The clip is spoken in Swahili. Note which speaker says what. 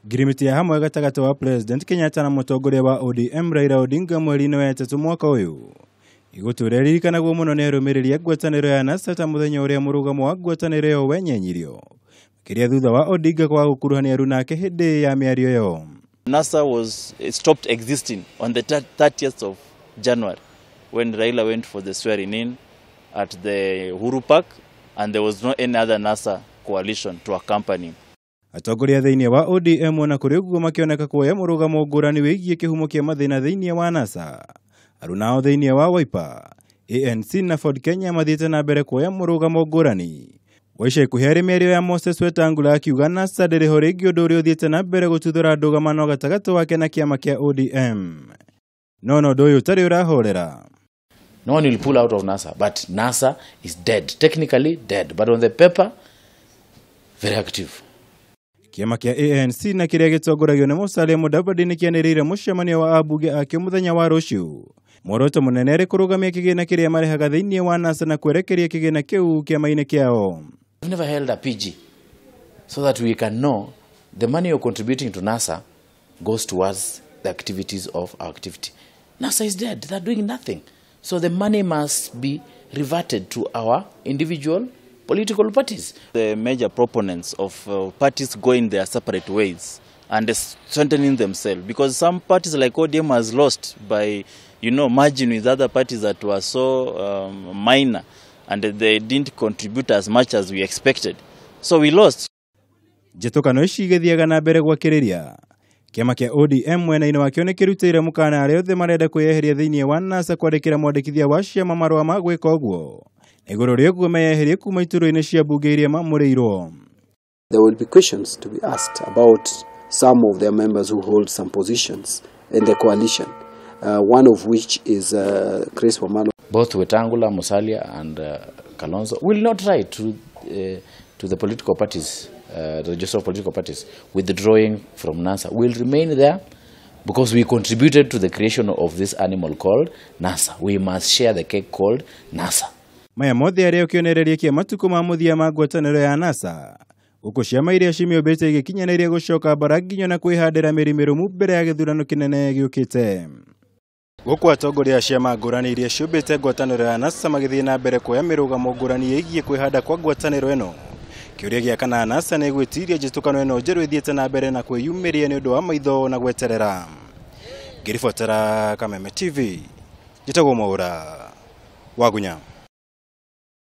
Speaker 1: Girimiti ya hamwe gatagati wa President Kenyatta na mutongoria wa ODM Raila Odinga mweri-ini wa gatatu mwaka uyu igutureririkana guo muno ni arumiriri a ngwataniro ya NASA ta muthenya uria murugamo wa ngwataniro yo wenyenyirio makiria thutha wa Odinga kwa gukuruhania runake hindi ya miario yo.
Speaker 2: NASA was stopped existing on the 30th of January when Raila went for the swearing in at the Uhuru Park, and there was no any other NASA coalition to accompany him.
Speaker 1: Atongoria thiini wa ODM na kuri uguo makioneka kuoya murugamo ngurani wigie kihumo kia mathina thiini wa NASA. Arunao thiini wa Wiper, ANC na Ford Kenya mathiete na mbere kuoya murugamo ngurani. Waisha ikuhiari miario ya Moses Wetangula akiuga NASA ndiriho ringi undu uria uthiete na mbere gututhura ndugamano gatagati wake na kiama kia ODM. No ndu uyu tari urahorera.
Speaker 3: No one will pull out of NASA, but NASA is dead, technically dead, but on the paper, very active.
Speaker 1: Kiama kia ANC na kiria gitongoragio ni Musalia Mudavadi ni kianirire mucemanio wa abunge akio muthenya wa ruciu. Muoroto munene ri kurugamia kigina kiria marihaga thiini wa NASA na kwerekeria kigina kiu kiama-ini kiao.
Speaker 3: We've never held a PG so that we can know the money you're contributing to NASA goes towards the activities of our activity. NASA is dead, they're doing nothing. So the money must be reverted to our individual political parties.
Speaker 2: The major proponents of parties going their separate ways and strengthening themselves, because some parties like ODM has lost by, merging with other parties that were so minor, and they didn't contribute as much as we expected. So we lost.
Speaker 1: Njĩtũkano ici igĩthiaga na mbere gwakĩrĩria. Kiama kia ODM mwena-inĩ wakĩo nĩ kĩrutĩire mũkana arĩa othe marenda kwĩyeheria thĩinĩ wa NASA kwandĩkĩra mwandĩkithia wa ciama marũa ma gwĩka ũguo. Igũrũ rĩguo meyeherie kuma iturwa-inĩ cia mbunge iria mamũrĩirwo.
Speaker 4: There will be questions to be asked about some of their members who hold some positions in the coalition, one of which is Chris Wamalo.
Speaker 3: Both Wetangula, Musalia and Kalonzo will not write to the political parties, the register of political parties, withdrawing from NASA. We'll remain there because we contributed to the creation of this animal called NASA. We must share the cake called NASA.
Speaker 1: Maya mothe aria ukionereria kia matuko ma muthia ma ngwataniro ya NASA. Uko ciama iria cimiumbite igikinyaniria gucoka bara nginyo na kwihandira mirimirumu mbere ya githurano kinene giukite. Guku atongoria a ciama ngurani iria ciumbite ngwataniro ya NASA magithie na mbere kuoya mirugamo ngurani yigie kwihanda kwa ngwataniro eno. Kiuria gia kana NASA ni gwitiria njĩtũkano eno njeru ithiete na mbere na kwiyumiria ni undu wa maitho na gweterera. Ngiribotera Kameme TV, njitagwo Mwaura Wagunya.